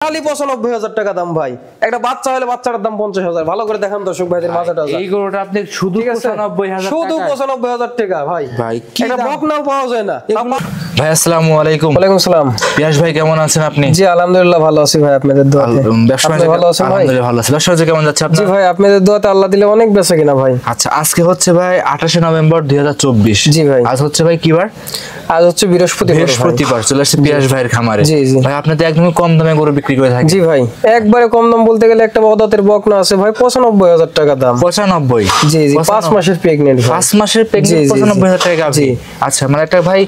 খালি ৯৫,০০০ টাকা দাম ভাই। একটা বাচ্চা হলে বাচ্চাটার দাম ৫০,০০০। ভালো করে দেখান দর্শক ভাইদের মাথাটা। এই গরুটা আপনি শুধু ৯৫,০০০ টাকা, শুধু ৯৫,০০০ টাকা ভাই। ভাই কি এটা বকনাও পাওয়া যায় না। ভাই আসসালামু আলাইকুম। ওয়ালাইকুম আসসালাম। পিয়াস ভাই কেমন আছেন আপনি? জি আলহামদুলিল্লাহ ভালো আছি ভাই, আপনাদের দোয়াতে। ব্যবসা ভালো আছেন ভাই? আলহামদুলিল্লাহ ভালো আছি। ব্যবসা কেমন যাচ্ছে আপনার? জি ভাই আপনাদের দোয়াতে আল্লাহ দিলে অনেক বেচা কিনা ভাই। আচ্ছা আজকে হচ্ছে ভাই ২৮শে নভেম্বর ২০২৪। জি ভাই। আজ হচ্ছে ভাই কি বার? আজ হচ্ছে বৃহস্পতিবার। চলে আসছে পিয়াস ভাইয়ের খামারে। জি জি ভাই আপনি তো একদমই কম দামে গরু বিক্রি করে থাকেন। জি ভাই একবারে কম দাম বলতে গেলে একটা বদাতের বকনা আছে ভাই ৯৫,০০০ টাকা দাম। ৯৫? জি জি ৫ মাসের প্রেগন্যান্ট। ৫ মাসের প্রেগন্যান্ট ৯৫,০০০ টাকা গাভী। আচ্ছা মানে একটা ভাই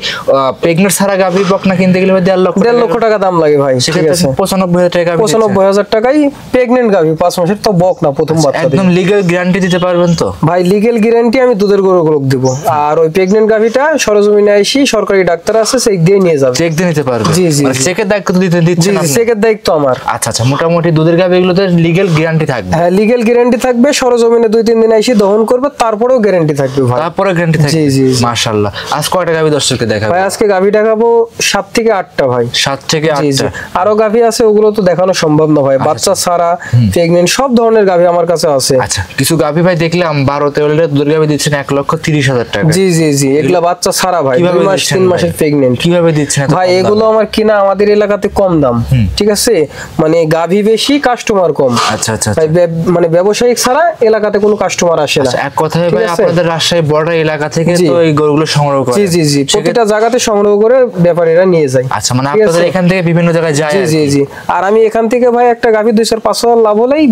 প্রেগন্যান্ট ছাড়া গাভী বকনা কিনতে গেলে ১.৫ লক্ষ টাকা দাম লাগে ভাই। ঠিক আছে ৯৫,০০০ টাকা। ৯৫,০০০ টাকাই প্রেগন্যান্ট গাভী ৫ মাসের, তো বকনা প্রথম বাচ্চা। একদম লিগ্যাল গ্যারান্টি দিতে পারবেন তো? ভাই লিগ্যাল গ্যারান্টি আমি দুধের গরু দেব। আর ওই প্রেগন্যান্ট গাভীটা সরজমিনে আইসি সরকারি ডাক্তার আছে চেক দিয়ে নিয়ে যাবে। চেক দিয়ে নিতে পারবে? জি জি মানে চেকের দায়িত্ব দিচ্ছেন আপনি? চেকের দায়িত্ব আমার। আচ্ছা আচ্ছা মোটামুটি দুধের গাভী এগুলোতে লিগ্যাল গ্যারান্টি থাকবে? হ্যাঁ লিগ্যাল গ্যারান্টি থাকবে, সরজমিনে ২-৩ দিন আইসি দহন করবে তারপরেও গ্যারান্টি থাকবে ভাই। তারপরে গ্যারান্টি থাকবে? জি জি মাশাআল্লাহ। আজ কয়টা গাভী দর্শককে দেখাবো? ভাই আজকে গাভী দেখাবো ৭ থেকে ৮টা ভাই। ৭ থেকে ৮টা? আরো গাভী আছে, ওগুলো তো দেখানো সম্ভব না ভাই। বাচ্চা ছাড়া প্রেগন্যান্ট সব ধরনের গাভী আমার কাছে আছে। আচ্ছা কিছু গাভী ভাই দেখলাম ১২-১৩ লিটার দুধের গাভী দিচ্ছেন ১,৩০,০০০ টাকা। জি জি জি এগুলা বাচ্চা ছাড়া ভাই, ২ মাস ৩ মাসের প্রেগন্যান্ট। কিভাবে দিচ্ছেন ভাই? এগুলো আমার কিনা আমাদের এলাকাতে কম দাম, ঠিক আছে? মানে গাভী বেশি কাস্টমার কম। আচ্ছা আচ্ছা ভাই মানে ব্যবসায়িক ছাড়া এলাকাতে কোনো কাস্টমার আসে না। এক কথায় ভাই আপনাদের রাজশাহী বর্ডার এলাকা থেকে তো এই গরুগুলো সংগ্রহ করে? জি জি জি প্রতিটা জায়গাতে সংগ্রহ করে ব্যাপারীরা নিয়ে যায়। আচ্ছা মানে আপনাদের এখান থেকে বিভিন্ন জায়গায় যায়? জি জি জি আর আমি এখান থেকে ভাই একটা গাভী ২-৫০০ লাভ হলেই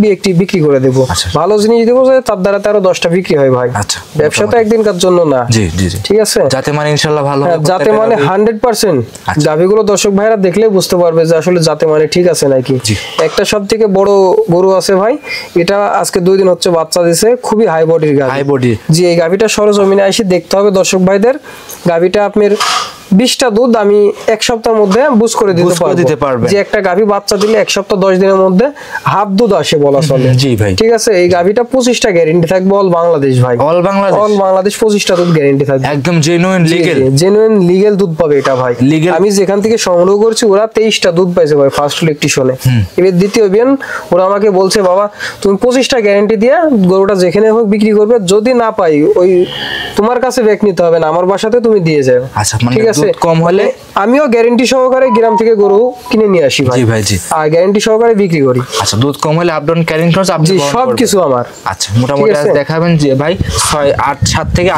বিক্রি করে দেবো। ভালো জিনিস দেবো যে তার দ্বারা আরো 10টা বিক্রি হয় ভাই। আচ্ছা ব্যবসা তো একদিনকার জন্য না। জি জি জি ঠিক আছে যাতে মানে ইনশাআল্লাহ ভালো হবে। যাতে মানে 100% গাভীগুলো দর্শক ভাইরা দেখলে বুঝতে পারবে যে আসলে যাতে মানে ঠিক আছে নাকি। একটা সব থেকে বড় গরু আছে ভাই, এটা আজকে 2 দিন হচ্ছে বাচ্চা দিছে, খুবই হাই বডির গাভী। High body? জি এই গাভীটা সরজমিনে এসে দেখতে হবে দর্শক ভাইদের। গাভীটা আপনার 20টা দুধ আমি 1 সপ্তাহের মধ্যে বুঝ করে দিতে পারবো। যে একটা গাভী বাচ্চা দিলে 1 সপ্তাহ 10 দিনের মধ্যে হাফ দুধ আসে বলা চলে। জি ভাই ঠিক আছে এই গাভীটা 25টা গ্যারান্টি থাকবে অল বাংলাদেশ ভাই। অল বাংলাদেশ 25টা দুধ গ্যারান্টি থাকবে। একদম জেনুইন লিগ্যাল দুধ পাবে এটা ভাই। আমি যেখান থেকে সংগ্রহ করছি ওরা 23টা দুধ পাইছে ভাই ফার্স্ট ইলেকট্রিশনে। এবার দ্বিতীয় বিয়ান ওরা আমাকে বলছে বাবা তুমি 25টা গ্যারান্টি দিয়ে গরুটা যেখানে হোক বিক্রি করবে, যদি না পাই ওই তোমার কাছে ব্যাক নিতে হবে না, আমার বাসাতে তুমি দিয়ে যাও। আচ্ছা ঠিক আছে দুধ কম হলে আমিও গ্যারান্টি সহকারে গ্রাম থেকে গরু কিনে নিয়ে আসি ভাই। জি ভাই জি আর গ্যারান্টি সহকারে বিক্রি করি। আচ্ছা দুধ কম হলে আপ ডাউন ক্যারিং খরচ আপনি সব কিছু আমার। আচ্ছা মোটামুটি আজ দেখাবেন যে ভাই 7 থেকে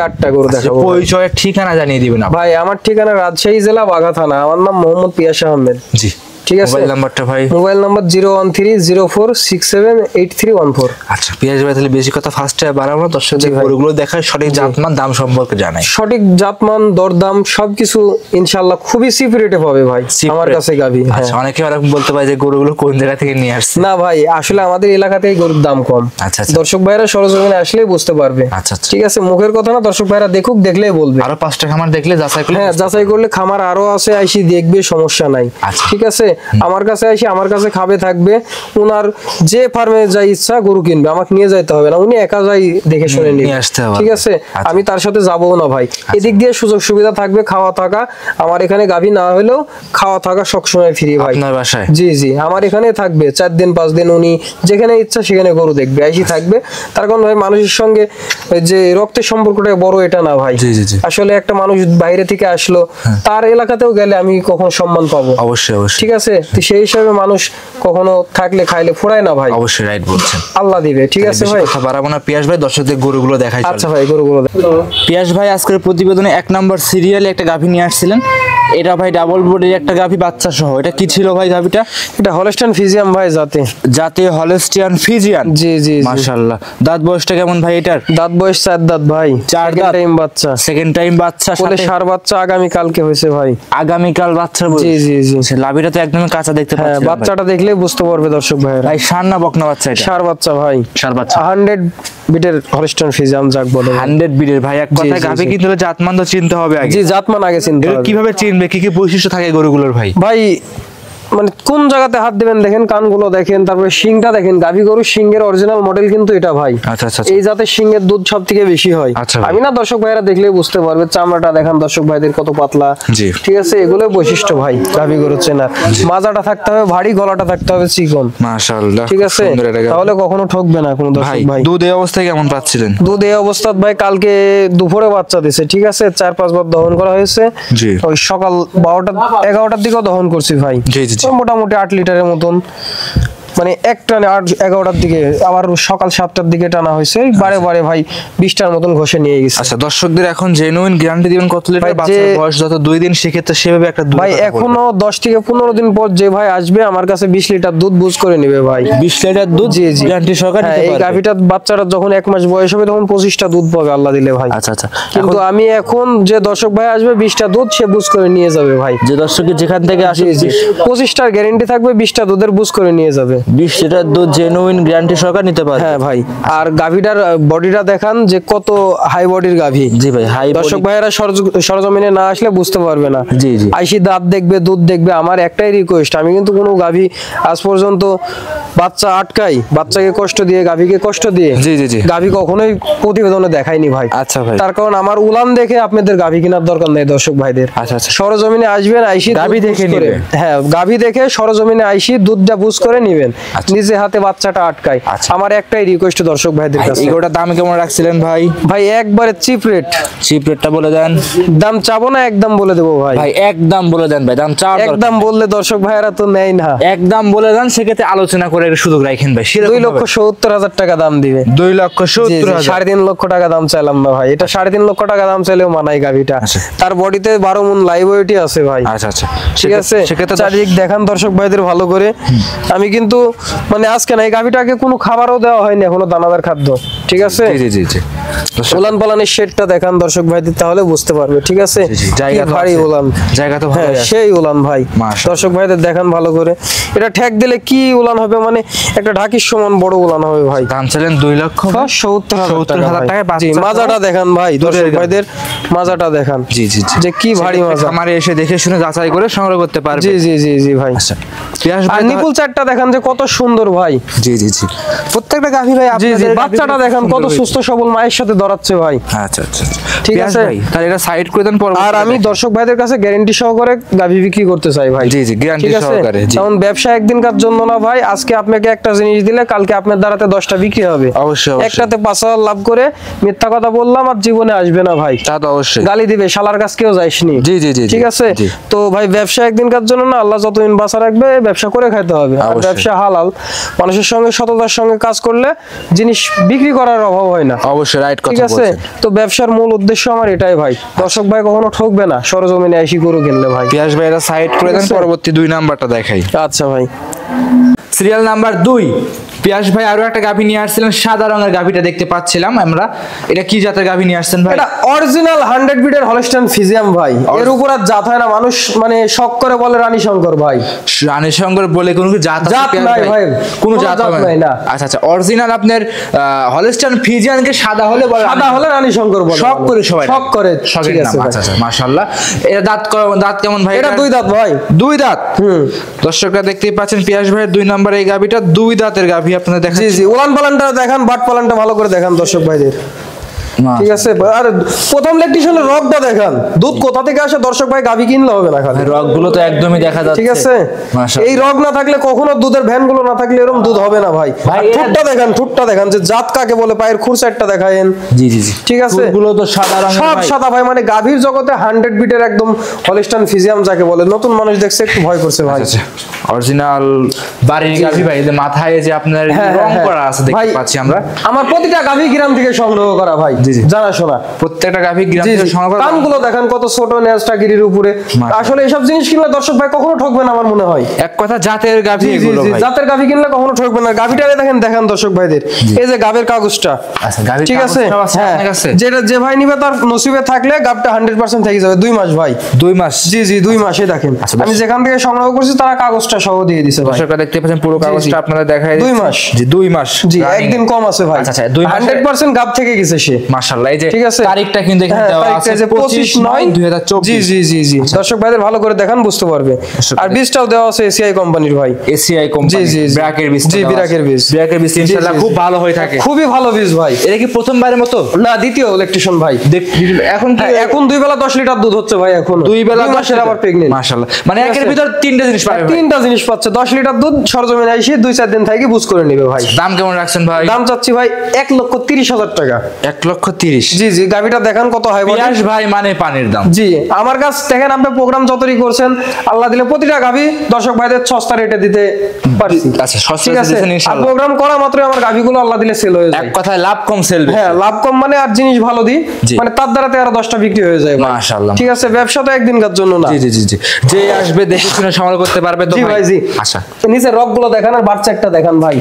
8টা গরু দেখাবো। পরিচয়ের ঠিকানা জানিয়ে দিবেন ভাই? আমার ঠিকানা রাজশাহী জেলা বাঘা থানা, আমার নাম মোহাম্মদ পিয়াস আহমেদ। জি ঠিক আছে। মোবাইল নাম্বারটা ভাই? Mobile number 01304678314। আচ্ছা পিয়াস ভাই তাহলে বেশি কথা ফার্স্টে বাড়াবো না, দর্শকদের গরুগুলো দেখায় সঠিক জাতমান দাম সম্পর্কে জানাই। সঠিক জাতমান দরদাম সবকিছু ইনশাআল্লাহ খুবই চিপ রেটে পাবে ভাই আমার কাছে গাভী। আচ্ছা অনেকে আর বলতে পারে যে গরুগুলো কোন জায়গা থেকে নিয়ে আসছে। না ভাই আসলে আমাদের এলাকাতেই গরুর দাম কম। আচ্ছা দর্শক ভাইরা সরজমিনে আসলেই বুঝতে পারবে। আচ্ছা ঠিক আছে মুখের কথা না, দর্শক ভাইরা দেখুক, দেখলেই বলবে। আরো 5টা খামার দেখলে যাচাই করলে? হ্যাঁ যাচাই করলে খামার আরো আছে, আইসি দেখবে, সমস্যা নাই। ঠিক আছে আমার কাছে আইসি আমার কাছে খাবে থাকবে। ওনার যে ফার্মে যাই ইচ্ছা গরু কিনবে, আমাকে নিয়ে যাইতে হবে না, উনি একা যাই দেখে শুনে নিয়ে আসতে হবে। ঠিক আছে আমি তার সাথে যাবো না ভাই। এদিক দিয়ে সুযোগ সুবিধা থাকবে, খাওয়া থাকা আমার এখানে গাভী না হলেও খাওয়া থাকা সবসময় ফ্রি ভাই আপনার বাসায়। জি জি আমার এখানে থাকবে 4 দিন 5 দিন, উনি যেখানে ইচ্ছা সেখানে গরু দেখবে আইসি থাকবে। তার কারণ ভাই মানুষের সঙ্গে যে রক্তের সম্পর্কটা বড় এটা না ভাই। আসলে একটা মানুষ বাইরে থেকে আসলো, তার এলাকাতেও গেলে আমি কখনো সম্মান পাবো? অবশ্যই অবশ্যই। ঠিক আছে সেই হিসাবে মানুষ কখনো থাকলে খাইলে ফোড়ায় না ভাই। অবশ্যই রাইট বলছেন, আল্লাহ দিবে। ঠিক আছে ভাই কথা বাড়াবো না, পিয়াস ভাই দর্শকদের গরুগুলো দেখাই। আচ্ছা ভাই গরুগুলো পিয়াস ভাই আজকের প্রতিবেদনে 1 নম্বর সিরিয়ালে একটা গাভী নিয়ে আসছিলেন। এটা ভাই ডাবল বডির একটা গাভী বাচ্চা সহ। এটা কি ছিল ভাই গাভীটা? এটা হলস্টাইন ফ্রিজিয়ান ভাই জাতে হলস্টিয়ান ফ্রিজিয়ান। জি জি মাশাআল্লাহ। দাঁত বয়সটা কেমন ভাই এটার? দাঁত বয়স 4 দাঁত ভাই। 4 টাইম বাচ্চা। সেকেন্ড টাইম বাচ্চা সাথে সার বাচ্চা আগামী কালকে হইছে ভাই। আগামীকাল বাচ্চা? জি জি জি লাভিটা তো একদম কাঁচা দেখতে পাচ্ছেন। হ্যাঁ বাচ্চাটা দেখলেই বুঝতে পারবে দর্শক ভাই। ভাই সার না বকনা বাচ্চা? এটা সার বাচ্চা ভাই। সার বাচ্চা 100 বিটের হলস্টাইন ফ্রিজিয়ান যাক বলে। 100 বিটের ভাই। এক কথায় গাভী কিনতে হলে জাতমান তো চিনতে হবে আগে। জি জাতমান আগে চিনতে হবে। কিভাবে চিনবে, কি কি বৈশিষ্ট্য থাকে গরুগুলোর ভাই? ভাই মানে কোন জায়গাতে হাত দিবেন দেখেন, কানগুলো দেখেন, তারপরে শিংটা দেখেন। গাভী গরু শিংয়ের অরিজিনাল মডেল কিন্তু এটা ভাই। আচ্ছা আচ্ছা, এই জাতের শিংয়ের দুধ সব থেকে বেশি হয়। আমি না দর্শক ভাইরা দেখলেই বুঝতে পারবে। চামড়াটা দেখেন দর্শক ভাইদের কত পাতলা, ঠিক আছে, এগুলো বৈশিষ্ট্য ভাই গাভী গরু চেনার। মাজাটা থাকতে হবে ভারী, গলাটা থাকতে হবে চিকন, মাশাআল্লাহ, ঠিক আছে, তাহলে কখনো ঠকবে না কোনো দর্শক ভাই। দুধ এই অবস্থায় কেমন পাচ্ছিলেন? দুধ এই অবস্থায় ভাই কালকে দুপুরে বাচ্চা দিছে, ঠিক আছে, 4-5 বার দহন করা হয়েছে। ওই সকাল 12টা-11টার দিকেও দহন করছি ভাই। মোটামুটি 8 লিটারের মতন, মানে এক টানে 11টার দিকে, আবার সকাল 7টার দিকে টানা হয়েছে। বারে বারে ভাই 20টার মতন ঘষে নিয়ে গেছে। আচ্ছা, দর্শকদের এখন জেনুইন গ্যারান্টি দিবেন কত লিটার? বাচ্চার বয়স যত 2 দিন, সেক্ষেত্রে সেভাবে একটা দুধ ভাই এখনো 10 থেকে 15 দিন পর যে ভাই আসবে আমার কাছে 20 লিটার দুধ বুঝ করে নেবে ভাই। 20 লিটার দুধ গ্যারান্টি সহকারে নিতে পারবে। এই গাভীটার বাচ্চাটা যখন 1 মাস বয়স হবে তখন 25টা দুধ পাবে আল্লাহ দিলে ভাই। আচ্ছা আচ্ছা, কিন্তু আমি এখন যে দর্শক ভাই আসবে 20টা দুধ সে বুঝ করে নিয়ে যাবে ভাই। যে দর্শকের যেখান থেকে আসে 25টার গ্যারান্টি থাকবে, 20টা দুধের বুঝ করে নিয়ে যাবে। 20 লিটার দুধ জেনুইন গ্যারান্টি সহকারে নিতে পারবে। হ্যাঁ ভাই, আর গাভীটার বডিটা দেখান যে কত হাই বডির গাভী। জি ভাই, হাই বডি। দর্শক ভাইরা সরজমিনে না আসলে বুঝতে পারবে না। জি জি, আইসি দাঁত দেখবে, দুধ দেখবে। আমার একটাই রিকোয়েস্ট, আমি কিন্তু কোনো গাভী আজ পর্যন্ত বাচ্চা আটকাই, বাচ্চাকে কষ্ট দিয়ে, গাভীকে কষ্ট দিয়ে জি জি জি গাভী কখনোই প্রতিবেদনে দেখাইনি ভাই। আচ্ছা ভাই, তার কারণ আমার উলান দেখে আপনাদের গাভী কেনার দরকার নেই দর্শক ভাইদের। আচ্ছা আচ্ছা, সরজমিনে আসবেন, আইসি গাভী দেখে নেবেন। হ্যাঁ, গাভী দেখে সরজমিনে আইসি দুধটা বুঝ করে নেবেন, নিজে হাতে বাচ্চাটা আটকায়। আমার একটাই রিকোয়েস্ট দর্শক ভাইদের কাছে। এগুলোর দাম কেমন রাখছিলেন ভাই? ভাই একবারে চিপ রেট। চিপ রেটটা বলে দেন। দাম চাবো না, একদম বলে দেবো ভাই। ভাই একদম বলে দেন ভাই, দাম চাওয়ার দরকার। একদম বললে দর্শক ভাইরা তো নেয় না। একদম বলে দেন, সেক্ষেত্রে আলোচনা করে সুযোগ রাখেন ভাই। 2,70,000 টাকা দাম দিবে। 2,70,000, 3.5 লক্ষ টাকা দাম চাইলাম না ভাই। এটা 3.5 লক্ষ টাকা দাম চাইলেও মানাই গাভীটা। তার বডিতে 12 মণ লাইভ ওয়েটই আছে ভাই। আচ্ছা আচ্ছা, ঠিক আছে, চারিদিক দেখান দর্শক ভাইদের ভালো করে। আমি কিন্তু মানে আজকে না, এই গাভীটাকে কোনো খাবারও দেওয়া হয়নি এখনো, দানাদার খাদ্য, ঠিক আছে। জি জি জি, উলান পালানের শেডটা দেখান দর্শক ভাইদের, তাহলে বুঝতে পারবে, ঠিক আছে। জায়গা তো ভারী উলান, জায়গা তো ভালো আছে, সেই উলান ভাই। দর্শক ভাইদের দেখান ভালো করে। এটা ঠেক দিলে কি উলান হবে, মানে একটা ঢাকির সমান বড় উলান হবে ভাই। দাম চাইলেন 2,70,000 টাকা। মাজাটা দেখান ভাই দর্শক ভাইদের, মাজাটা দেখান। জি জি জি, যে কি ভারী মাজা। আমারে এসে দেখে শুনে যাচাই করে সংগ্রহ করতে পারবে। জি জি জি জি ভাই। আর নিপুল চারটা দেখান যে কত সুন্দর ভাই। জি জি জি, প্রত্যেকটা গাভী ভাই আপনাদের বাচ্চাটা দেখান কত সুস্থ সবল মায়ের সাথে দরাচ্ছে ভাই। আচ্ছা আচ্ছা, ঠিক আছে ভাই, তাহলে এটা সাইড করে দেন। আর আমি দর্শক ভাইদের কাছে গ্যারান্টি সহকারে গাভী বিক্রি করতে চাই ভাই। জি জি, গ্যারান্টি সহকারে। কারণ ব্যবসা একদিনকার জন্য না ভাই। আজকে আপনাকে একটা জিনিস দিলে কালকে আপনার দ্বারাতে 10টা বিক্রি হবে। অবশ্যই, একটাতে 5,000 লাভ করে মিথ্যা কথা বললাম আর জীবনে আসবে না ভাই। তা তো অবশ্যই, গালি দিবে, শালার কাছ কেউ যাইসনি। জি জি জি, ঠিক আছে। তো ভাই ব্যবসা একদিনকার জন্য না, আল্লাহ যতদিন বাঁচা রাখবে ব্যবসা করে খাইতে হবে। আর ব্যবসা হালাল, মানুষের সঙ্গে সততার সঙ্গে কাজ করলে জিনিস বিক্রি করার অভাব হয় না। অবশ্যই, রাইট কথা ঠিক আছে। তো ব্যবসার মূল উদ্দেশ্য আমার এটাই ভাই। দর্শক ভাই কখনো ঠকবে না সরজমিনে আইসি গরু কিনলে ভাই। পিয়াস ভাই এটা সাইড করে দেন, পরবর্তী 2 নাম্বারটা দেখাই। আচ্ছা ভাই, সিরিয়াল নাম্বার 2। পিয়াস ভাই আরো একটা গাভী নিয়ে আসছিলেন, সাদা রঙের গাভীটা দেখতে পাচ্ছিলাম আমরা। এটা কি জাতের গাভী নিয়ে আসছেন ভাই? এটা অরিজিনাল 100 বিটের হলস্টাইন ফ্রিজিয়ান ভাই। এর উপর আর জাত হয় না, মানুষ মানে শক করে বলে রানী শঙ্কর ভাই। রানী শঙ্কর বলে কোনো জাত নাই ভাই, কোনো জাত নাই না। আচ্ছা আচ্ছা, অরিজিনাল আপনার হলস্টাইন ফ্রিজিয়ানকে সাদা হলে বলে, সাদা হলে রানী শঙ্কর বলে, শক করে সবাই শক করে। ঠিক আছে, আচ্ছা আচ্ছা, মাশাআল্লাহ। এটা দাঁত কেমন ভাই? এটা 2 দাঁত ভাই। 2 দাঁত। দর্শকরা দেখতেই পাচ্ছেন পিয়াস ভাইয়ের 2 নাম্বার এই গাভীটা 2 দাঁতের গাভী আপনাদের দেখাচ্ছি। জি জি, উলান পালানটা দেখান, বাট পালানটা ভালো করে দেখান দর্শক ভাইদের। ঠিক আছে। আর প্রথম লেকটিশনের রগটা দেখান, দুধ কোথা থেকে আসে দর্শক ভাই গাভী কিনলে হবে না, খালি রগগুলো তো একদমই দেখা যাচ্ছে। ঠিক আছে, এই রগ না থাকলে কখনো দুধের ভ্যান গুলো না থাকলে এরকম দুধ হবে না ভাই। ঠুটটা দেখান, ঠুটটা দেখান যে জাত কাকে বলে, পায়ের খুরসাইটটা দেখায়েন। জি জি জি, ঠিক আছে। গুলো তো সাদা রঙের, সব সাদা ভাই। মানে গাভীর জগতে 100 বিটের একদম হলস্টাইন ফ্রিজিয়ান যাকে বলে। নতুন মানুষ দেখছে একটু ভয় করছে ভাই। অরিজিনাল বাড়ির গাভী ভাই, যে মাথায় যে আপনার রং করা আছে দেখতে পাচ্ছি আমরা। আমার প্রতিটা গাভী গ্রাম থেকে সংগ্রহ করা ভাই, জানা শোনা। প্রত্যেকটা গাভী গ্রাম থেকে সংগ্রহ করা। কানগুলো দেখেন কত ছোট, নেজটা গিরির উপরে। আসলে এইসব জিনিস কিনলে দর্শক ভাই কখনো ঠকবে না আমার মনে হয়। এক কথা জাতের গাভী এগুলো ভাই, জাতের গাভী কিনলে কখনো ঠকবে না। গাভীটারে দেখেন, দেখান দর্শক ভাইদের। এই যে গাভীর কাগজটা, আচ্ছা গাভীর ঠিক আছে। হ্যাঁ, যেটা যে ভাই নিবে তার নসিবে থাকলে গাভটা 100% থেকে যাবে। 2 মাস ভাই, 2 মাস। জি জি, 2 মাসে দেখেন। আমি যেখান থেকে সংগ্রহ করছি তারা কাগজটা সহ দিয়ে দিয়েছে। দর্শকরা দেখতে পাচ্ছেন পুরো কাগজটা আপনারা দেখাই। 2 মাস। জি 2 মাস। জি, একদিন কম আছে ভাই। আচ্ছা আচ্ছা, 2 মাস 100% গাভ থেকে গেছে সে। মাশাআল্লাহ। এই যে ঠিক আছে, তারিখটা কিন্তু এখানে দেওয়া আছে 25/9/2024। জি জি জি জি, দর্শক ভাইদের ভালো করে দেখান বুঝতে পারবে। আর বীজটাও দেওয়া আছে এসিআই কোম্পানির ভাই, এসিআই কোম্পানি ব্র্যাকের বীজ। জি ব্র্যাকের বীজ, ব্র্যাকের বীজ ইনশাআল্লাহ খুব ভালো হয়ে থাকে, খুবই ভালো বীজ ভাই। এটা কি প্রথমবারের মতো? না, দ্বিতীয় ইলেকট্রিশিয়ান ভাই। এখন এখন 2 বেলা 10 লিটার দুধ হচ্ছে ভাই, এখন 2 বেলা 10 মাসের আবার প্রেগন্যান্ট। মাশাআল্লাহ, মানে একের ভিতর তিনটা জিনিস পাবে, তিনটা জিনিস পাচ্ছে। 10 লিটার দুধ সরজমিনে এসে 2-4 দিন থেকে বুঝ করে নেবে ভাই। দাম কেমন রাখছেন ভাই? দাম চাচ্ছি ভাই 1,30,000 টাকা। 1,30,000। জি জি, গাভিটা দেখান কত হয় বলেন ভাই, মানে পানির দাম। জি, আমার কাছ দেখেন আপনি প্রোগ্রাম যতই করছেন, আল্লাহ দিলে প্রতিটা গাভি দর্শক ভাইদের সস্তা রেটে দিতে পারছি। আচ্ছা, সস্তা ঠিক আছে, দিতেছেন ইনশাআল্লাহ। প্রোগ্রাম করা মাত্রই আমার গাভিগুলো আল্লাহ দিলে সেল হয়ে যায়। এক কথায় লাভ কম সেল। হ্যাঁ, লাভ কম মানে আর জিনিস ভালো দি, মানে তার দ্বারাতে আরো 10টা বিক্রি হয়ে যায় মাশাআল্লাহ। ঠিক আছে, ব্যবসা তো একদিনকার জন্য না। জি জি জি জি, যে আসবে দেখে শুনে সংগ্রহ করতে পারবে তো ভাই। জি, আচ্ছা, নিচে রকগুলো দেখান আর বাচ্চা একটা দেখান ভাই।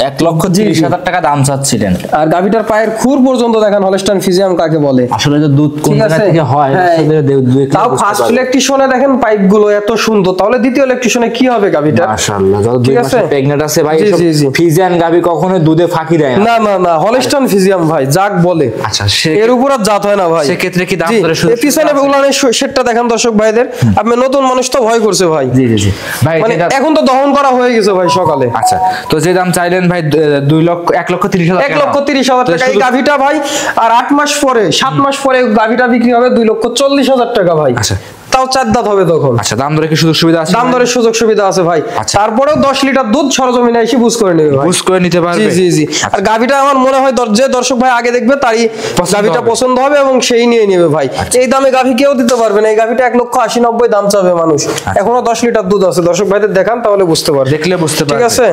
1,30,000 টাকা দাম চাচ্ছিলেন। আর গাভিটার পায়ের খুর পর্যন্ত দেখান, হলস্টাইন ফ্রিজিয়ান কাকে বলে। আসলে যে দুধ কোন জায়গা থেকে হয় তাও ফার্স্ট ইলেকট্রিশনে দেখেন পাইপ গুলো এত সুন্দর, তাহলে দ্বিতীয় ইলেকট্রিশনে কি হবে গাভিটা? মাশাআল্লাহ, যত 2 মাস প্রেগন্যান্ট আছে ভাই, ফ্রিজিয়ান গাভি কখনো দুধে ফাঁকি দেয় না। না না না, হলস্টাইন ফ্রিজিয়ান ভাই যাক বলে। আচ্ছা, এর উপর আর জাত হয় না ভাই। সেক্ষেত্রে কি দাম ধরে শুরু? পিছনে বেগুলানের সেটটা দেখান দর্শক ভাইদের। আপনি নতুন মানুষ তো ভয় করছে ভাই। জি জি জি ভাই, মানে এখন তো দহন করা হয়ে গেছে ভাই সকালে। আচ্ছা, তো যে দাম চাইলেন ভাই 1,30,000 টাকা এই গাভিটা ভাই। আর 8 মাস পরে 7 মাস পরে গাভিটা বিক্রি হবে 2,40,000 টাকা ভাই। আচ্ছা, তাও 4 দাঁত হবে তখন। আচ্ছা, দাম দরে কি সুযোগ সুবিধা আছে? দাম দরে সুযোগ সুবিধা আছে ভাই। তারপরেও 10 লিটার দুধ সরজমিনে এসে বুঝ করে নেবে ভাই, বুঝ করে নিতে পারবে। জি জি জি। আর গাভিটা আমার মনে হয় যে দর্শক ভাই আগে দেখবে তারই গাভিটা পছন্দ হবে এবং সেই নিয়ে নেবে ভাই। এই দামে গাভি কেউ দিতে পারবে না। এই গাভিটা 1,80,90 দাম চাবে মানুষ। এখনো 10 লিটার দুধ আছে। দর্শক ভাইদের দেখান তাহলে বুঝতে পারবে, দেখলে বুঝতে পারবে। ঠিক আছে।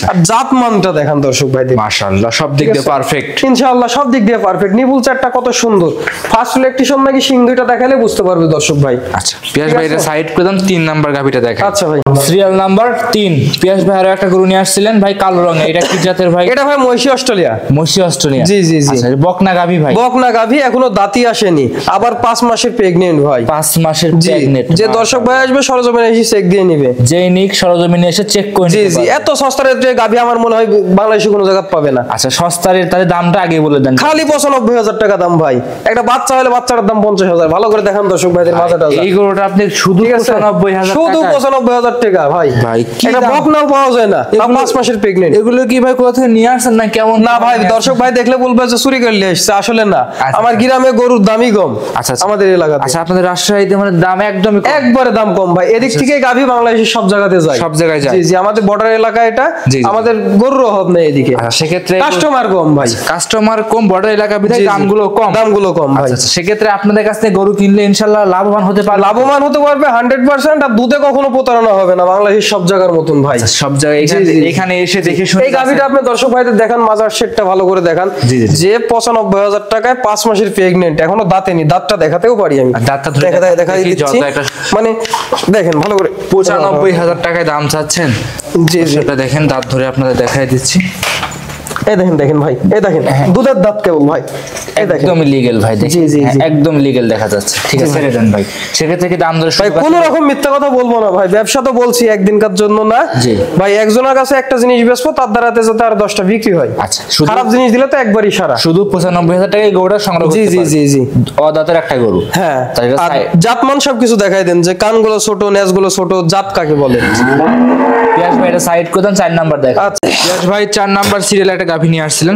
আর জাত মানটা দেখান দর্শক ভাইদের। মাশাআল্লাহ, সব দিক দিয়ে পারফেক্ট ইনশাআল্লাহ, সব দিক দিয়ে পারফেক্ট। নিপুল চারটা কত সুন্দর। ফার্স্ট ইলেকট্রিশন নাকি সিং দুইটা দেখালে বুঝতে পারবে দর্শক ভাই। আচ্ছা, পিয়াস ভাই এটা সাইড করে দাম 3 নাম্বার গাভিটা দেখা। আচ্ছা ভাই, সিরিয়াল নাম্বার 3 পিয়াস ভাই আরো একটা গরু নিয়ে আসছিলেন ভাই, কালো রঙের। এটা কি জাতের ভাই? এটা ভাই মহিষী অস্ট্রেলিয়া। মহিষী অস্ট্রেলিয়া, জি জি জি। আচ্ছা, বকনা গাভি ভাই। বকনা গাভি, এখনো দাঁতি আসেনি, আবার 5 মাসের প্রেগন্যান্ট ভাই। 5 মাসের প্রেগন্যান্ট। যে দর্শক ভাই আসবে সরজমিনে এসে চেক দিয়ে নেবে। যেই নিক সরজমিনে এসে চেক করে জি নিতে জি। পারবে। এত সস্তা রেটে গাভি আমার মনে হয় বাংলাদেশে কোনো জায়গা পাবে না। আচ্ছা, সস্তা রেট, তাহলে দামটা আগে বলে দেন। খালি 95,000 টাকা দাম ভাই। একটা বাচ্চা হলে বাচ্চাটার দাম 50,000। ভালো করে দেখান দর্শক ভাইদের মাথাটা। এই গরুটা আপনি শুধু 95,000 শুধু 95,000 টাকা ভাই। এটা বকনাও পাওয়া যায় না, 5 মাসের প্রেগন্যান্ট। এগুলো কি ভাই কোথা থেকে নিয়ে আসছেন না কেমন? না ভাই, দর্শক ভাই দেখলে বলবে যে চুরি করে নিয়ে এসেছে, আসলে না। আমার গ্রামে গরুর দামই কম। আচ্ছা, আমাদের এলাকাতে। আচ্ছা, আপনাদের রাজশাহীতে মানে দাম একদমই কম? একবারে দাম কম ভাই। এদিক থেকে গাভি বাংলাদেশের সব জায়গাতে যায়, সব জায়গায় যায়। জি জি, আমাদের বর্ডার এলাকা এটা। আমাদের গরুর অভাব নেই এদিকে। আচ্ছা, সেক্ষেত্রে কাস্টমার কম ভাই। কাস্টমার কম, বর্ডার এলাকা বিধায় দামগুলো কম। দামগুলো কম ভাই। আচ্ছা, সেক্ষেত্রে আপনাদের কাছ থেকে গরু কিনলে ইনশাআল্লাহ লাভবান হতে পারবে। লাভবান হতে পারবে 100%। আর দুধে কখনো প্রতারণা হবে না বাংলাদেশের সব জায়গার মতন ভাই। সব জায়গায় এখানে এসে দেখে শুনে। এই গাভিটা আপনি দর্শক ভাইদের দেখান, মাজার সেটটা ভালো করে দেখান। যে 95,000 টাকায় 5 মাসের প্রেগন্যান্ট, এখনো দাঁতেনি। দাঁতটা দেখাতেও পারি আমি। দাঁতটা দেখা দিচ্ছি, মানে দেখেন ভালো করে। 95,000 টাকায় দাম চাচ্ছেন। জি জি, সেটা দেখেন, দাঁত ধরে আপনাদের দেখাই দিচ্ছি। এই দেখেন দেখেন ভাই, এই দেখেন দুধের দাঁত কেবল ভাই। এই দেখেন একদম লিগ্যাল ভাই, জি জি, একদম লিগ্যাল দেখা যাচ্ছে। ঠিক আছে, ছেড়ে দেন ভাই। সেক্ষেত্রে কি দাম ধরে ভাই কোনো রকম মিথ্যা কথা বলবো না ভাই। ব্যবসা তো বলছি একদিনকার জন্য না ভাই। একজনের কাছে একটা জিনিস বেচবো, তার দ্বারাতে যাতে আর 10টা বিক্রি হয়। আচ্ছা, খারাপ জিনিস দিলে তো একবারই সারা। শুধু 95,000 টাকায় গরুটা সংগ্রহ করতে পারবেন। জি জি জি। অদাঁতের একটা গরু। হ্যাঁ, জাতমান সবকিছু দেখাই দেন, যে কানগুলো ছোট, নেজগুলো ছোট, জাত কাকে বলে। পিয়াস ভাই এটা সাইড করে দেন, 4 নাম্বার দেখ। আচ্ছা, পিয়াস ভাই 4 নাম্বার সিরিয়াল একটা গাভী নিয়ে আসছিলেন।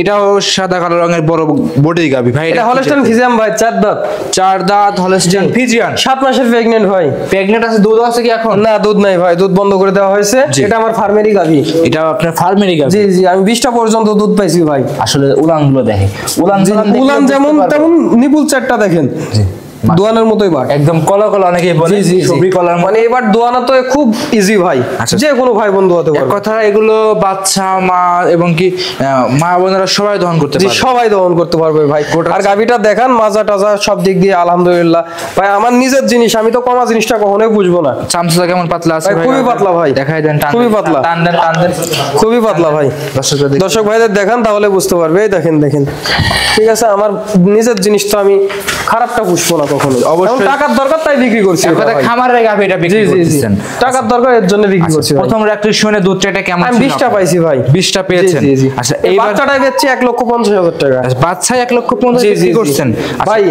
এটাও সাদা কালো রঙের বড় বডি গাভী ভাই। এটা হলস্টাইন ফ্রিজিয়ান ভাই, 4 দাঁত। 4 দাঁত হলস্টাইন ফ্রিজিয়ান, 7 মাসের প্রেগন্যান্ট ভাই। প্রেগন্যান্ট আছে, দুধ আছে কি এখন? না, দুধ নাই ভাই, দুধ বন্ধ করে দেওয়া হয়েছে। এটা আমার ফার্মেরই গাভী। এটা আপনার ফার্মেরই গাভী? জি জি, আমি 20টা পর্যন্ত দুধ পাইছি ভাই। আসলে উলানগুলো দেখে, উলান যেমন তেমন নিপুল চারটা দেখেন। দোয়ানের মতোই বাট, একদম কলা কলা অনেকেই বলে। সবরি কলার মানে এবার দোয়ানা তো খুব ইজি ভাই, যে কোনো ভাই বন্ধু হতে পারে। কথা এগুলো বাচ্চা মা এবং কি মা বোনেরা সবাই দহন করতে পারবে, সবাই দহন করতে পারবে ভাই। আর গাভিটা দেখান, মাজা টাজা সব দিক দিয়ে আলহামদুলিল্লাহ ভাই। আমার নিজের জিনিস, আমি তো কমা জিনিসটা কখনোই বুঝবো না। চামচা কেমন পাতলা আছে ভাই? খুবই পাতলা ভাই, দেখাই দেন। খুবই পাতলা, টান দেন টান দেন, খুবই পাতলা ভাই। দর্শক ভাইদের দেখান তাহলে বুঝতে পারবে। এই দেখেন দেখেন, ঠিক আছে। আমার নিজের জিনিস তো আমি খারাপটা পুষবো না কখনো। অবশ্যই টাকার দরকার তাই বিক্রি করছি। কথা খামারের গাভী এটা বিক্রি করতেছেন, টাকার দরকার এর জন্য বিক্রি করছি। প্রথম ল্যাকটেশনে দুধ চাটা কেমন ছিল? আমি 20টা পাইছি ভাই। 20টা পেয়েছেন। আচ্ছা এই বাচ্চাটাই বেচছি 1,50,000 টাকা। বাচ্চা 1,50,000 বিক্রি করছেন ভাই।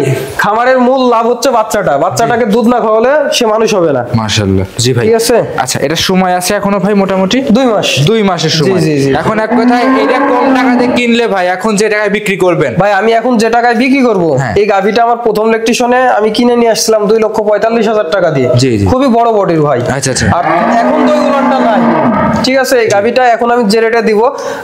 খামারের মূল লাভ হচ্ছে বাচ্চাটাকে দুধ না খাওয়ালে সে মানুষ হবে না। মাশাআল্লাহ। জি ভাই, ঠিক আছে। আচ্ছা এটা সময় আছে এখনো ভাই মোটামুটি 2 মাস। 2 মাসের সময়। এখন এক কথায় এটা কম টাকাতে কিনলে ভাই এখন যে টাকায় বিক্রি করবেন? ভাই আমি এখন যে টাকায় বিক্রি করব, এই গাভীটা আমার প্রথম ল্যাকটেশনে আমি কিনে নিয়ে আসছিলাম 2,45,000 টাকা দিয়ে। খুবই বড় বডির ভাই। আচ্ছা আচ্ছা। আর এখন তো ওগুলোটা নাই, ঠিক আছে। এই গাভীটা এখন আমি যে রেটে দিব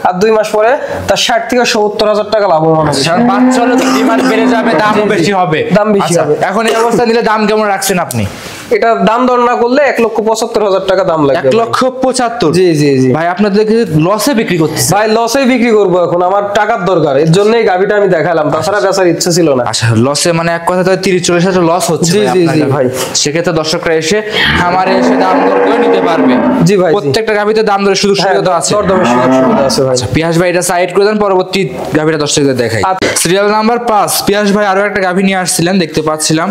আর 2 মাস পরে তার 60 থেকে 70,000 টাকা লাভবান হবে। বাচ্চা হলে তো ডিমান্ড বেড়ে যাবে, দামও বেশি হবে। দাম বেশি হবে। এখন এই অবস্থা নিলে দাম কেমন রাখছেন আপনি? এটা দাম দর না করলে 1,75,000 টাকা দাম লাগবে। 1,75,000? জি জি জি ভাই আপনাদেরকে লসে বিক্রি করতেছেন? ভাই লসে বিক্রি করব এখন, আমার টাকার দরকার, এর জন্যই গাভীটা আমি দেখালাম, তাছাড়া বেচার ইচ্ছা ছিল না। আচ্ছা লসে মানে এক কথা তো 30-40 হাজার লস হচ্ছে। জি জি জি ভাই। সেক্ষেত্রে দর্শকরা এসে খামারে এসে দাম দর করে নিতে পারবে। জি ভাই। প্রত্যেকটা গাভীতে দাম দরের সুযোগ সুবিধা আছে। দরদামের সুযোগ সুবিধা আছে ভাই। আচ্ছা পিয়াস ভাই এটা সাইড করে দেন, পরবর্তী গাভীটা দর্শকদের দেখাই। সিরিয়াল নাম্বার 5 পিয়াস ভাই আরো একটা গাভী নিয়ে আসছিলেন, দেখতে পাচ্ছিলাম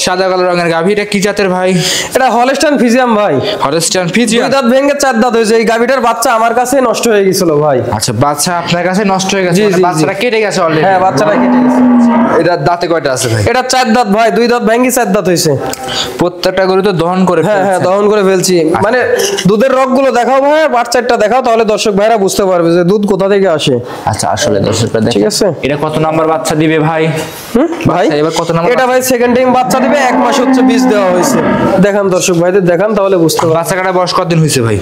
সাদা কালো রঙের গাভী। এটা কি জাতের ভাই? এটা হলস্টাইন ফ্রিজিয়ান ভাই। Holstein Friesian. 2 দাঁত ভেঙে 4 দাঁত হয়েছে। এই গাভীটার বাচ্চা আমার কাছে নষ্ট হয়ে গিয়েছিল ভাই। আচ্ছা বাচ্চা আপনার কাছে নষ্ট হয়ে গেছে? বাচ্চাটা কেটে গেছে অলরেডি? হ্যাঁ বাচ্চাটা কেটে গেছে। এটা দাঁতে কয়টা আছে ভাই? এটা 4 দাঁত ভাই। 2 দাঁত ভেঙে 4 দাঁত হয়েছে। প্রত্যেকটা গরু তো দহন করে? হ্যাঁ হ্যাঁ দহন করে ফেলছি। মানে দুধের রগগুলো দেখাও ভাই, বাচ্চাটা দেখাও, তাহলে দর্শক ভাইরা বুঝতে পারবে যে দুধ কোথা থেকে আসে। আচ্ছা আসলে দর্শকরা দেখে। ঠিক আছে। এটা কত নাম্বার বাচ্চা দিবে ভাই? ভাই এবার কত নাম্বার? এটা ভাই সেকেন্ড টাইম বাচ্চা দিবে। 1 মাস হচ্ছে বীজ দেওয়া হয়েছে। দেখান দর্শক ভাইদের দেখান, তাহলে বুঝতে পারবে। বাচ্চা কাটার বয়স কতদিন হয়েছে ভাই?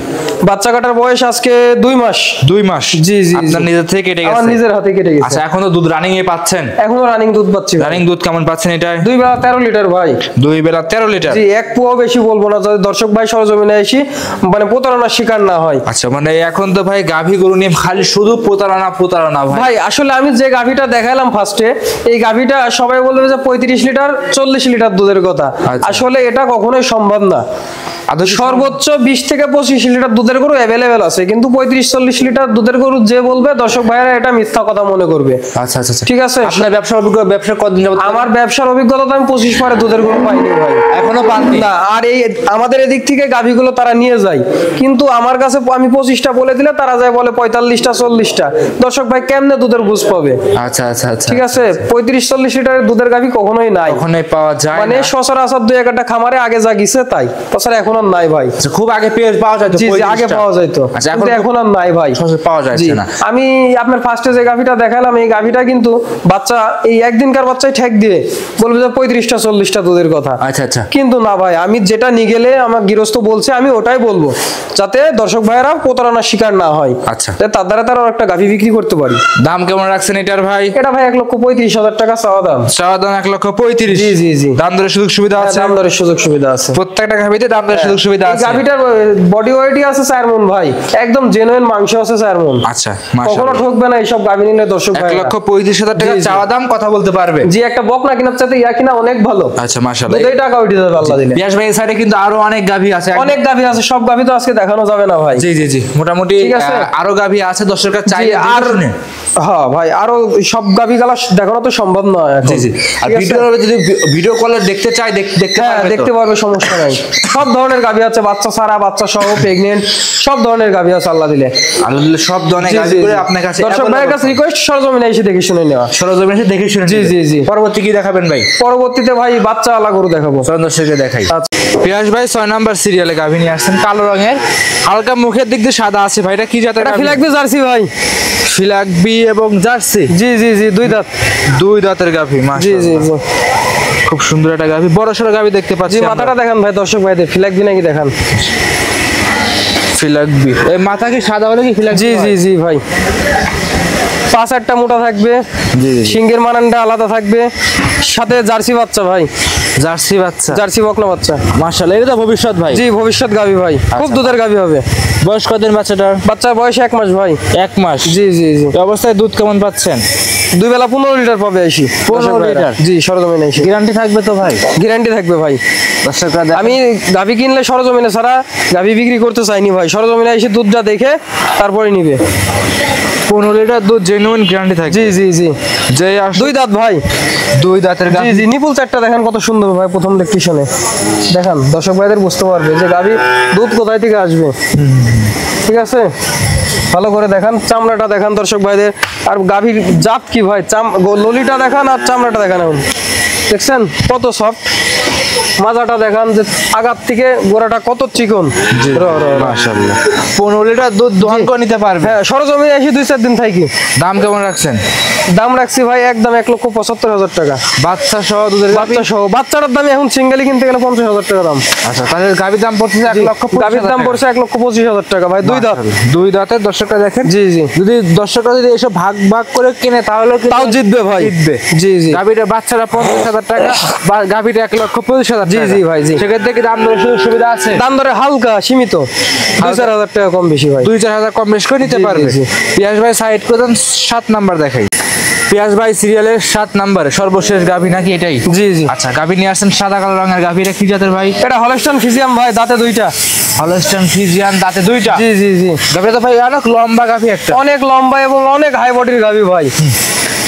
বাচ্চা কাটার বয়স আজকে 2 মাস। 2 মাস? জি জি। আপনার নিজের থেকে কেটে গেছে? আমার নিজের হাতে কেটে গেছে। আচ্ছা এখন তো দুধ রানিং এ পাচ্ছেন? এখনো রানিং দুধ পাচ্ছি। রানিং দুধ কেমন পাচ্ছেন এটা? 2 বেলা 13 লিটার ভাই। 2 বেলা 13 লিটার? জি। এক পোয়া বেশি বলবো না, যদি দর্শক ভাই সরজমিনে এসে মানে প্রতারণার শিকার না হয়। আচ্ছা মানে এখন তো ভাই গাভী গরু নিয়ে খালি শুধু প্রতারণা ভাই। ভাই আসলে আমি যে গাভীটা দেখালাম ফার্স্টে, এই গাভীটা সবাই বলবে যে 35 লিটার 40 লিটার দুধের কথা। আসলে এটা কখনোই সম্ভব না। সর্বোচ্চ 20 থেকে 25 লিটার দুধের গরু অ্যাভেলেবেল আছে, কিন্তু 35-40 লিটার দুধের গরু যে বলবে দর্শক ভাইরা এটা মিথ্যা কথা মনে করবে। আচ্ছা আচ্ছা ঠিক আছে। আপনার ব্যবসার অভিজ্ঞতা, ব্যবসা কতদিন যাবত? আমার ব্যবসার অভিজ্ঞতা তো আমি 25 পরে দুধের গরু পাইনি ভাই, এখনো পাননি না। আর এই আমাদের এদিক থেকে গাভীগুলো তারা নিয়ে যায়, কিন্তু আমার কাছে আমি 25টা বলে দিলে তারা যায় বলে 45টা 40টা। দর্শক ভাই কেমনে দুধের বুঝ পাবে? আচ্ছা আচ্ছা আচ্ছা। ঠিক আছে। 35-40 লিটারের দুধের গাভী কখনোই নাই, কখনোই পাওয়া যায় না। মানে সচরাচর 2-1টা খামারে আগে যা গিয়েছে তাই, তাছাড়া এখন আর নাই ভাই। খুব আগে পাওয়া যায়? জি আগে পাওয়া যাইতো, কিন্তু এখন আর নাই ভাই, পাওয়া যায় না। আমি আপনার ফার্স্টে যে গাভীটা দেখালাম, এই গাভীটা কিন্তু বাচ্চা এই একদিনকার বাচ্চায় ঠেক দিয়ে বলবে যে 35টা 40টা দুধের কথা। আচ্ছা আচ্ছা। কিন্তু না ভাই, আমি যেটা নিয়ে গেলে আমার গৃহস্থ বলছে আমি ওটাই বলবো, যাতে দর্শক ভাইরা প্রতারণার শিকার না হয়। আচ্ছা। তার দ্বারা তারা একটা গাভী বিক্রি করতে পারি। দাম কেমন রাখছেন এটার ভাই? এটা ভাই 1,35,000 টাকা চাওয়া দাম। চাওয়া দাম 1,35,000? জি জি জি। দাম দরের সুযোগ সুবিধা আছে? দাম দরের সুযোগ সুবিধা আছে। প্রত্যেকটা গাভীতে দাম দরের সুযোগ সুবিধা আছে। গাভীটার বডি ওয়েটই আছে 4 মণ ভাই, একদম জেনুইন মাংস আছে 4 মণ। আচ্ছা কখনো ঠকবে না এইসব গাভী নিলে দর্শক ভাই। 1,35,000 টাকা চাওয়া দাম, কথা বলতে পারবে? জি। একটা বকনা কিনার চাইতে ইয়া কিনা অনেক ভালো। আচ্ছা মাশাআল্লাহ। দুটোই টাকা উঠে যাবে আল্লাহ দিলে। পিয়াস ভাই এই সাইডে কিন্তু আরো অনেক গাভী আছে। অনেক গাভী আছে, সব গাভী তো আজকে দেখানো যাবে না ভাই। জি জি জি। মোটামুটি আরো গাভী আছে, দর্শকরা চাইলে আর হ্যাঁ ভাই আরো সব গাভী গালা দেখানো তো সম্ভব নয় এখন। জি জি। আর যদি ভিডিও কলে দেখতে চাই দেখতে পারবে, সমস্যা নাই। সব ধরনের গাভী আছে, বাচ্চা ছাড়া, বাচ্চা সহ, প্রেগন্যান্ট, সব ধরনের গাভী আছে আল্লাহ দিলে। সব ধরনের গাভী করে আপনার কাছে। দর্শক ভাইয়ের কাছে রিকোয়েস্ট সরজমিনে এসে দেখে শুনে নেওয়া। সরজমিনে এসে দেখে শুনে। জি জি জি। পরবর্তী কি দেখাবেন ভাই? পরবর্তীতে ভাই বাচ্চা আলা গরু দেখাবো। চলুন দর্শককে দেখাই। পিয়াস ভাই 6 নাম্বার সিরিয়ালে গাভী নিয়ে আসছেন, কালো রঙের, হালকা মুখের দিক দিয়ে সাদা আছে ভাই। এটা কি জাতের? এটা ফিলাকবি জার্সি ভাই। ফিলাকবি এবং জার্সি? জি জি জি। 2 দাঁত। 2 দাঁতের গাভী। মাশাআল্লাহ। জি জি জি। খুব সুন্দর একটা গাভী, বড় সরো গাভী দেখতে পাচ্ছি। জি। মাথাটা দেখান ভাই দর্শক ভাইদের, ফিলাকবি নাকি দেখান। ফিলাকবি। এই মাথা কি সাদা হলে কি ফিলাকবি? জি জি জি ভাই। 5-8টা মোটা থাকবে। জি জি। সিংহের মানানটা আলাদা থাকবে, সাথে জার্সি বাচ্চা ভাই। জার্সি বাচ্চা? জার্সি বকনা বাচ্চা। মাশাআল্লাহ। এটা তো ভবিষ্যৎ ভাই? জি ভবিষ্যৎ গাভী ভাই, খুব দুধের গাভী হবে। বয়স কতদিন বাচ্চাটার? বাচ্চার বয়স 1 মাস ভাই। 1 মাস? জি জি জি। এই অবস্থায় দুধ কেমন পাচ্ছেন? 2 বেলা 15 লিটার পাবে আইসি। 15 লিটার? জি সরজমিনে আইসি। গ্যারান্টি থাকবে তো ভাই? গ্যারান্টি থাকবে ভাই। আমি গাভী কিনলে সরজমিনে ছাড়া গাভী বিক্রি করতে চাইনি ভাই, সরজমিনে এসে দুধটা দেখে তারপরে নিবে। 15 লিটার দুধ জেনুইন গ্যারান্টি থাকে। জি জি জি। যে দুই দাঁত ভাই, দুই দাঁতের গাভী। জি জি, নিপুল চারটা দেখেন কত সুন্দর ভাই, প্রথম লেকটিশনে দেখান, দর্শক ভাইদের বুঝতে পারবে যে গাভী দুধ কোথায় থেকে আসবে। ঠিক আছে, ভালো করে দেখান, চামড়াটা দেখান দর্শক ভাইদের, আর গাভীর জাত কি ভাই, ললিটা দেখান আর চামড়াটা দেখান। এখন দেখছেন কত সফট, মাজাটা দেখান যে আগার থেকে গোড়াটা কত চিকন। মাশাআল্লাহ 15 লিটার দুধ দহন করে নিতে পারবে। হ্যাঁ, সরজমিনে এসে 2-4 দিন থাকি। দাম কেমন রাখছেন? দাম রাখছি ভাই একদম 1,75,000 টাকা, বাচ্চা সহ দুধের বাচ্চা সহ। বাচ্চাটার দাম এখন সিঙ্গেলি কিনতে গেলে 50,000 টাকা দাম। আচ্ছা, তাহলে গাভীর দাম পড়ছে 1 লক্ষ, গাভীর দাম পড়ছে 1,25,000 টাকা ভাই, দুই দাঁত। দুই দাঁতের দর্শকরা দেখেন। জি জি, যদি দর্শকরা যদি এসব ভাগ ভাগ করে কিনে তাহলে তাও জিতবে ভাই, জিতবে। জি জি। গাভীটা বাচ্চারা 50,000 টাকা, গাভীটা 1,25,000 জি টাকা। জি ভাই, জি। সেক্ষেত্রে কি দাম দরের সুযোগ সুবিধা আছে? দাম দরে হালকা সীমিত, 2-4 হাজার টাকা কম বেশি ভাই, 2-4 হাজার কম বেশ করে নিতে জি, পারবে। জি। পিয়াস ভাই সাইড করে দেন, 7 নাম্বার দেখাই। পিয়াস ভাই সিরিয়ালের 7 নাম্বারে সর্বশেষ গাভী নাকি এটাই? জি জি। আচ্ছা, গাভী নিয়ে আসছেন সাদা কালো রঙের গাভী, এটা কি জাতের ভাই? এটা হলস্টাইন ফ্রিজিয়ান ভাই, দাঁতে দুইটা। হলস্টাইন ফ্রিজিয়ান, দাঁতে দুইটা। জি জি জি। গাভীটা তো ভাই অনেক লম্বা গাভী একটা, অনেক লম্বা এবং অনেক হাই বডির গাভী ভাই।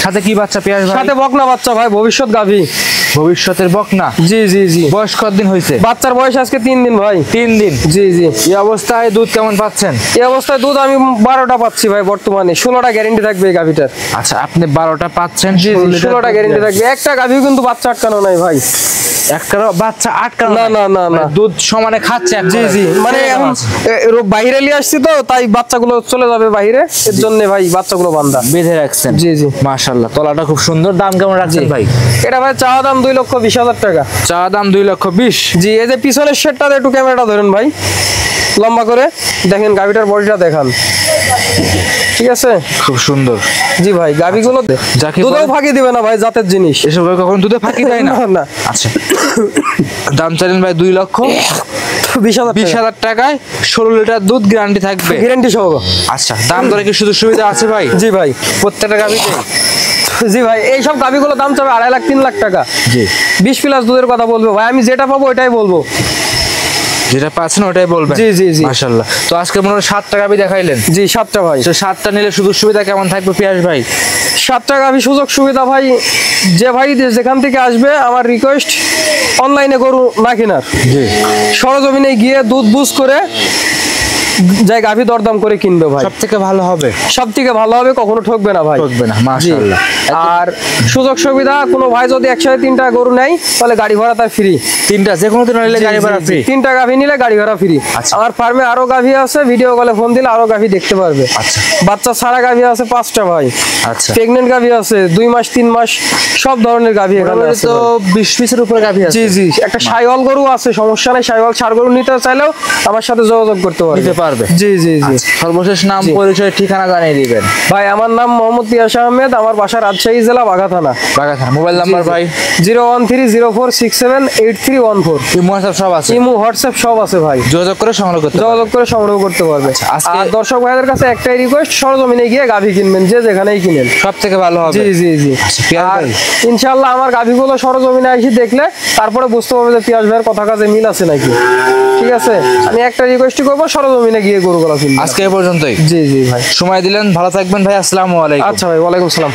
সাথে কি বাচ্চা পিয়াস ভাই? সাথে বকনা বাচ্চা ভাই, ভবিষ্যৎ গাভী। ভবিষ্যতের বকনা। জি জি জি। বয়স কতদিন হয়েছে? বাচ্চার বয়স আজকে 3 দিন ভাই। 3 দিন। জি জি। এই অবস্থায় দুধ কেমন পাচ্ছেন? এই অবস্থায় দুধ আমি 12টা পাচ্ছি ভাই বর্তমানে, 16টা গ্যারেন্টি থাকবে এই গাভীটার। আচ্ছা, আপনি 12টা পাচ্ছেন। জি জি, 16টা গ্যারেন্টি থাকবে। একটা গাভীও কিন্তু বাচ্চা আটকানো নাই ভাই, একটা বাচ্চা আটকানো না নাই? না না না, দুধ সমানে খাচ্ছে। জি জি, মানে এখন বাইরে নিয়ে আসছি তো, তাই বাচ্চাগুলো চলে যাবে বাইরে, এর জন্য ভাই বাচ্চাগুলো বান্ধা বেঁধে রাখছেন। জি জি। মাশাআল্লাহ, তলাটা খুব সুন্দর। দাম কেমন রাখছেন ভাই? এটা ভাই চাওয়া দাম 2,20,000 টাকা। চা দাম 2,20,000। জি, এই যে পিছনের শেডটাতে একটু ক্যামেরাটা ধরেন ভাই, লম্বা করে দেখেন, গাভীটার বডিটা দেখান। ঠিক আছে, খুব সুন্দর। জি ভাই, গাভীগুলো যাকে দুধেও ফাঁকি দিবে না ভাই, জাতের জিনিস এসব কখন দুধে ফাঁকি দেয় না? না। আচ্ছা, দাম চাইলেন ভাই 2,20,000। 20,000 টাকায় 16 লিটার দুধ গ্যারান্টি থাকবে, গ্যারান্টি সহ। আচ্ছা, দাম দরে কি শুধু সুবিধা আছে ভাই? জি ভাই, প্রত্যেকটা গাভীতে? জি ভাই, এইসব গাভীগুলো দাম চাবে 2.5 লাখ 3 লাখ টাকা। জি। 20 প্লাস দুধের কথা বলবো ভাই, আমি যেটা পাবো ওটাই বলবো। যেটা পাচ্ছেন ওটাই বলবেন। জি জি জি। মাশাআল্লাহ। তো আজকে মনে হয় 7টা গাভী দেখাইলেন। জি, 7টা ভাই। তো 7টা নিলে সুযোগ সুবিধা কেমন থাকবে পিয়াস ভাই? 7টা গাভী সুযোগ সুবিধা ভাই, যে ভাই যেখান থেকে আসবে আমার রিকোয়েস্ট অনলাইনে গরু না কেনার, জি, সরজমিনে গিয়ে দুধ বুঝ করে যাই গাভী দরদাম করে কিনবে ভাই, সবথেকে ভালো হবে। সব থেকে ভালো হবে, কখনো ঠকবে না ভাই, ঠকবে না। জি। মাশাআল্লাহ। আর সুযোগ সুবিধা, কোনো ভাই যদি একসাথে 3টা গরু নেয় তাহলে গাড়ি ভাড়া তার ফ্রি। 3টা যে কোনো দিন নিলে গাড়ি ভাড়া ফ্রি। 3টা গাভী নিলে গাড়ি ভাড়া ফ্রি। আচ্ছা। আমার ফার্মে আরো গাভী আছে, ভিডিও কলে ফোন দিলে আরো গাভী দেখতে পারবে। আচ্ছা। বাচ্চা ছাড়া গাভী আছে 5টা ভাই। আচ্ছা। প্রেগনেন্ট গাভী আছে, 2 মাস 3 মাস সব ধরনের গাভী এখানে আছে। তো 20 পিসের উপরে গাভী আছে। জি জি, একটা সাইওয়াল গরু আছে, সমস্যা নাই, সাইওয়াল ষাঁড় গরু নিতে চাইলেও আমার সাথে যোগাযোগ করতে পারবে। নিতে পারবে। জি জি জি। সর্বশেষ নাম, পরিচয়, ঠিকানা জানিয়ে দিবেন ভাই। আমার নাম মোহাম্মদ পিয়াস আহমেদ, আমার বাসা রাজশাহী জেলা বাঘা থানা। বাঘা থানা। মোবাইল নাম্বার ভাই? 01304678314। ইমো হোয়াটসঅ্যাপ সব আছে? ইমো হোয়াটসঅ্যাপ সব আছে ভাই, যোগাযোগ করে সংগ্রহ করতে পারবেন। যোগাযোগ করে সংগ্রহ করতে পারবে। আজকে আর দর্শক ভাইদের কাছে একটাই রিকোয়েস্ট, সরজমিনে গিয়ে গাভী কিনবেন, যে যেখানেই কিনেন সব থেকে ভালো হবে। জি জি জি। পিয়াস আর ভাই, ইনশাআল্লাহ আমার গাভীগুলো সরজমিনে এসে দেখলে তারপরে বুঝতে পারবে যে পিয়াস ভাইয়ের কথা কাজে মিল আছে নাকি। ঠিক আছে, আমি একটা রিকোয়েস্টই করবো, সরজমিনে গিয়ে গরুগুলো কিনবেন। আজকে এই পর্যন্তই। জি জি ভাই, সময় দিলেন, ভালো থাকবেন ভাই। আসসালামু আলাইকুম। আচ্ছা ভাই, ওয়ালাইকুম সালাম।